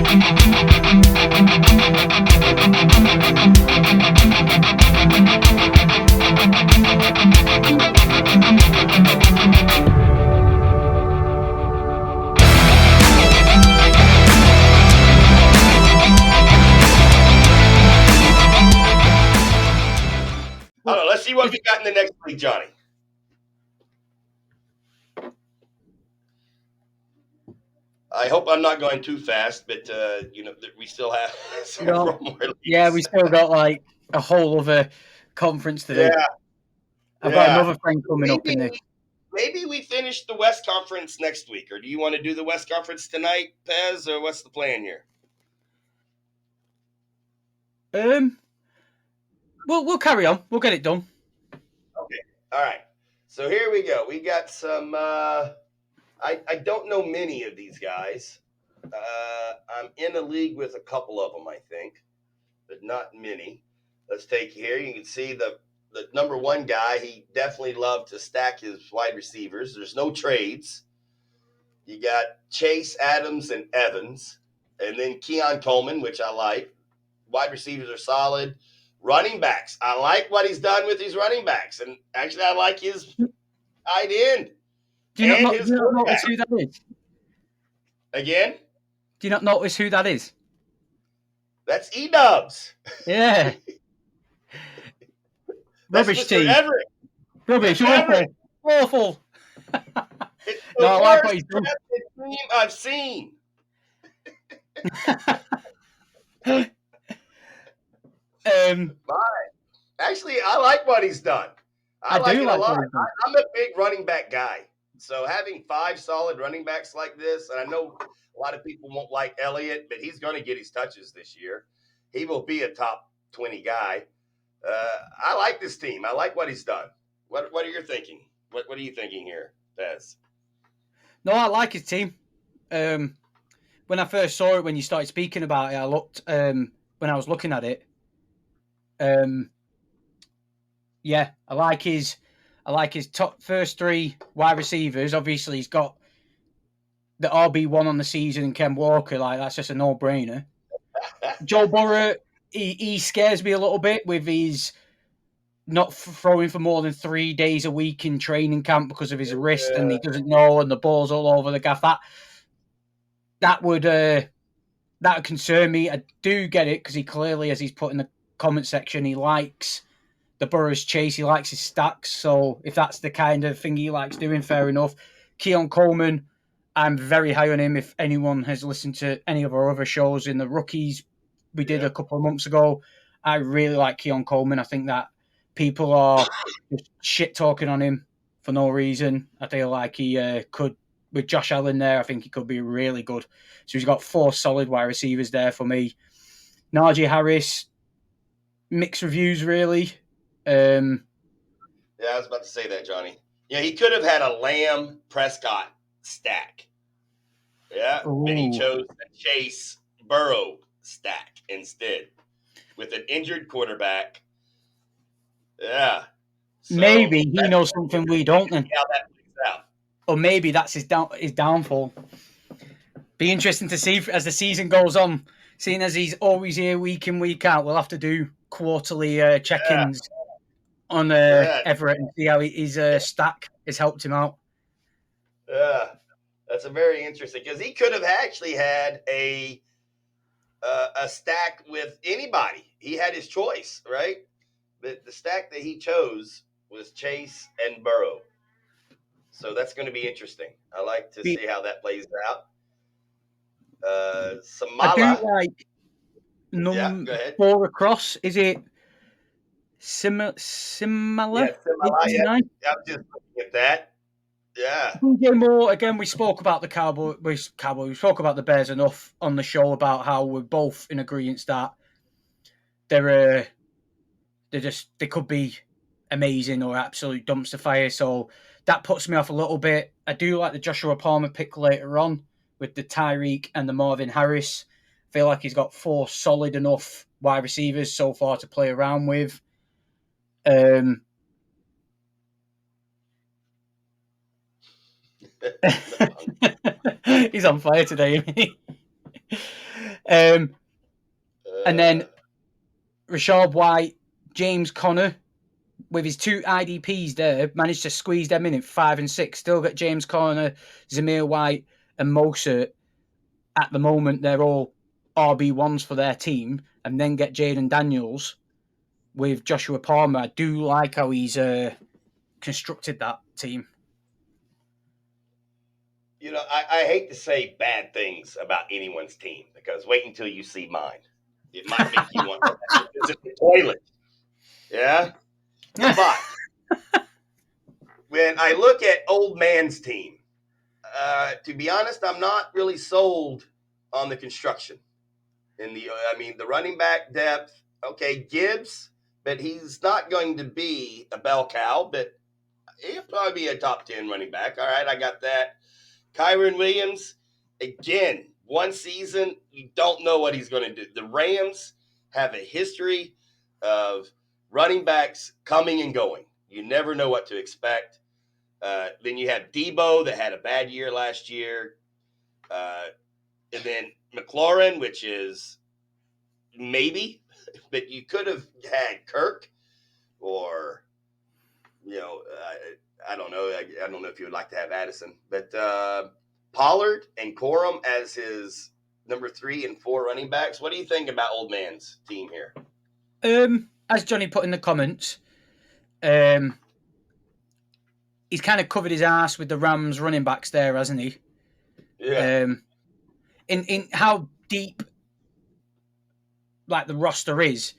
I don't know. Let's see what we got in the next week, Johnny. I hope I'm not going too fast, but we still have several more leagues. Yeah, we still got like a whole other conference to do. Yeah, I've got another friend coming up in this. Maybe we finish the West Conference next week, or do you want to do the West Conference tonight, Pez, or what's the plan here? We'll carry on. We'll get it done. Okay. All right. So here we go. We got some. I don't know many of these guys. I'm in a league with a couple of them, I think, but not many. Let's take here. You can see the number one guy. He definitely loved to stack his wide receivers. There's no trades. You got Chase, Adams, and Evans, and then Keon Coleman, which I like. Wide receivers are solid. Running backs. I like what he's done with his running backs, and actually, I like his tight end. Do you not notice who that is? Again? Do you not notice who that is? That's E-Dubs. Yeah. Rubbish team. Everett. Rubbish. Awful. It's the I like what he's done. Team I've seen. Actually, I like what he's done. I like it a lot. I'm a big running back guy. So having 5 solid running backs like this, and I know a lot of people won't like Elliott, but he's going to get his touches this year. He will be a top 20 guy. I like this team. I like what he's done. What are you thinking? What are you thinking here, Pez? No, I like his team. When I first saw it, when you started speaking about it, I looked when I was looking at it. Yeah, I like his top first 3 wide receivers. Obviously, he's got the RB1 on the season, Ken Walker. Like, that's just a no-brainer. Joe Burrow, he scares me a little bit with his not throwing for more than 3 days a week in training camp because of his wrist, and he doesn't know, and the ball's all over the gaff. That would concern me. I do get it because he clearly, as he's put in the comment section, he likes the Burrows chase. He likes his stacks. So if that's the kind of thing he likes doing, fair enough. Keon Coleman, I'm very high on him. If anyone has listened to any of our other shows in the rookies we did a couple of months ago, I really like Keon Coleman. I think that people are just shit talking on him for no reason. I feel like he could, with Josh Allen there, I think he could be really good. So he's got 4 solid wide receivers there for me. Najee Harris, mixed reviews, really. Yeah, I was about to say that, Johnny. Yeah, he could have had a Lamb Prescott stack. Yeah, but he chose the Chase Burrow stack instead with an injured quarterback. Yeah. So maybe he knows something we don't then. How that plays out. Or maybe that's his downfall. Be interesting to see as the season goes on. Seeing as he's always here week in, week out, we'll have to do quarterly check-ins on Everett and see how his stack has helped him out. Yeah, that's a very interesting, because he could have actually had a stack with anybody. He had his choice, right? But the stack that he chose was Chase and Burrow. So that's going to be interesting. I like to see how that plays out. Samala. I do like number 4 across. Is it similar? Yeah, Simala. Yeah, I'm just looking at that. Yeah. DJ Moore, again, we spoke about the Cowboys. We spoke about the Bears enough on the show about how we're both in agreement that they could be amazing or absolute dumpster fire. So that puts me off a little bit. I do like the Joshua Palmer pick later on with the Tyreek and the Marvin Harris. I feel like he's got 4 solid enough wide receivers so far to play around with. He's on fire today, isn't he? And then Uh, Rashad White, James Conner, with his two IDPs there, managed to squeeze them in at 5 and 6. Still got James Conner, Zamir White, and Mostert. At the moment, they're all RB1s for their team, and then get Jaden Daniels with Joshua Palmer. I do like how he's constructed that team. I hate to say bad things about anyone's team because wait until you see mine. It might make you want to visit the toilet. Yeah? But when I look at old man's team, to be honest, I'm not really sold on the construction. The running back depth, okay, Gibbs, but he's not going to be a bell cow, but he'll probably be a top 10 running back. All right, I got that. Kyron Williams, again, one season, you don't know what he's going to do. The Rams have a history of running backs coming and going. You never know what to expect. Then you have Debo that had a bad year last year. And then McLaurin, which is maybe, but you could have had Kirk or, I don't know. I don't know if you would like to have Addison, but Pollard and Corum as his number 3 and 4 running backs. What do you think about old man's team here? As Johnny put in the comments, he's kind of covered his ass with the Rams running backs there, hasn't he? Yeah. In how deep like the roster is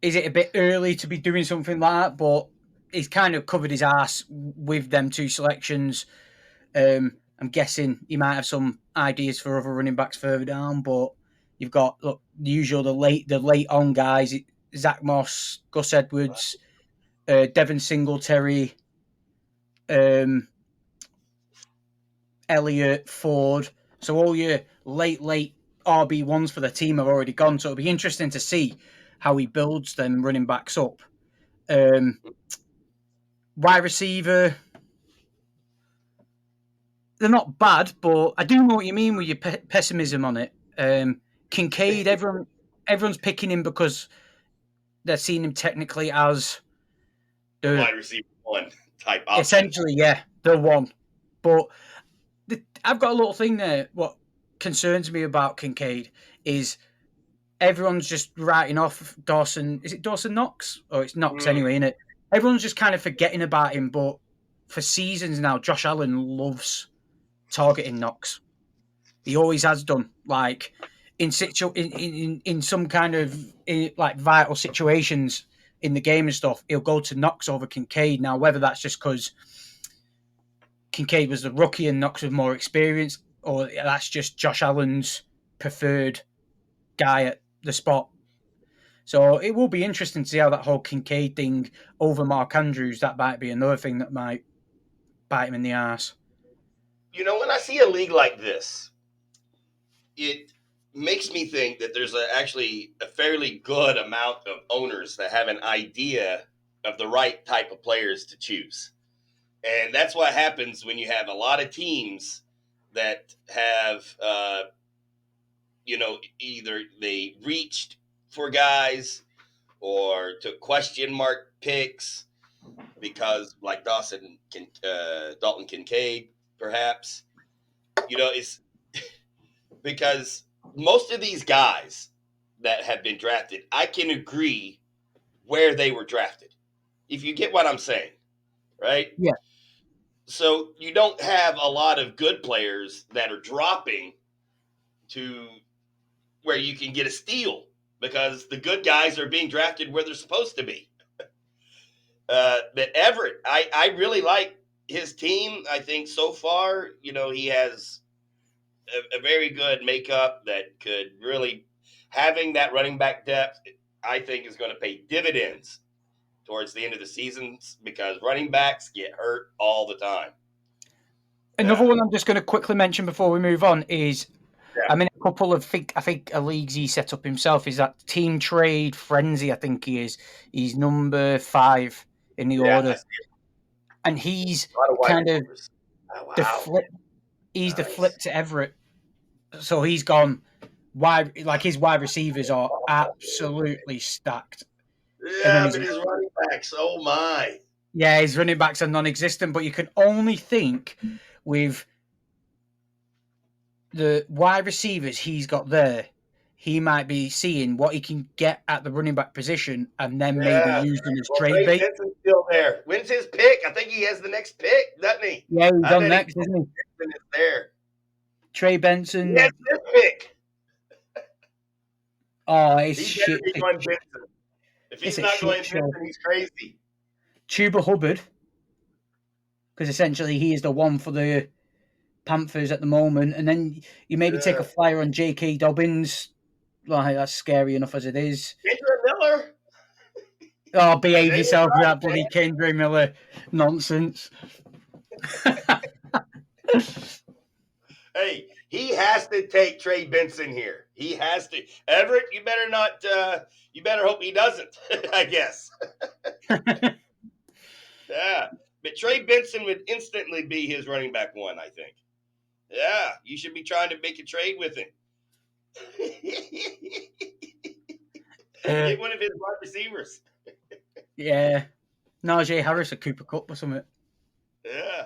it a bit early to be doing something like that? But he's kind of covered his ass with them 2 selections. I'm guessing you might have some ideas for other running backs further down, but you've got the usual the late on guys: Zach Moss, Gus Edwards, Devin Singletary, Elliott, Ford. So all your late RB1s for the team have already gone. So it'll be interesting to see how he builds them running backs up. Wide receiver, they're not bad, but I do know what you mean with your pessimism on it. Kincaid, everyone's picking him because they're seeing him technically as the wide receiver 1 type option. Essentially, yeah, the one. But I've got a little thing there. What concerns me about Kincaid is everyone's just writing off Dawson. Is it Dawson Knox? Or it's Knox anyway, isn't it? Everyone's just kind of forgetting about him. But for seasons now, Josh Allen loves targeting Knox. He always has done. Like in some kind of like vital situations in the game and stuff, he'll go to Knox over Kincaid. Now, whether that's just because Kincaid was the rookie and Knox with more experience, or that's just Josh Allen's preferred guy at the spot. So it will be interesting to see how that whole Kincaid thing over Mark Andrews, that might be another thing that might bite him in the arse. When I see a league like this, it makes me think that there's actually a fairly good amount of owners that have an idea of the right type of players to choose. And that's what happens when you have a lot of teams that have, either they reached for guys or took question mark picks because, like Dalton Kincaid, perhaps, it's because most of these guys that have been drafted, I can agree where they were drafted. If you get what I'm saying, right? Yeah. So you don't have a lot of good players that are dropping to where you can get a steal because the good guys are being drafted where they're supposed to be. But Everett, I really like his team. I think so far, he has a very good makeup that could really having that running back depth. I think is going to pay dividends towards the end of the seasons because running backs get hurt all the time. Another one I'm just going to quickly mention before we move on is I'm in a couple of I think a leagues he set up himself is that Team Trade Frenzy. I think he is. He's number 5 in the order, and he's kind of the flip. He's the flip to Everett. So he's gone his wide receivers are absolutely stacked. And then Yeah, but his running backs, oh my. yeah, his running backs are non-existent. But you can only think with the wide receivers he's got there, he might be seeing what he can get at the running back position and then maybe Yeah. use them as Well, trade Trey bait. Benson's still there. When's his pick? I think he has the next pick, doesn't he? Yeah, he's I on bet next, isn't he? Benson is there. Trey He Benson. has this pick. Oh, it's He better shit. be going Benson. If It's he's a not shit going show. Benson, he's crazy. Chuba Hubbard, because essentially he is the one for the Panthers at the moment, and then you maybe take a flyer on J.K. Dobbins. Like that's scary enough as it is. Kendra Miller. Oh, behave Say it yourself with right, that bloody Kendra Miller nonsense. Hey, he has to take Trey Benson here. He has to. Everett, you better not. You better hope he doesn't. I guess. Yeah, but Trey Benson would instantly be his running back one. I think. Yeah, you should be trying to make a trade with him. Get one of his wide receivers. Yeah, Najee Harris or Cooper Cup or something. Yeah.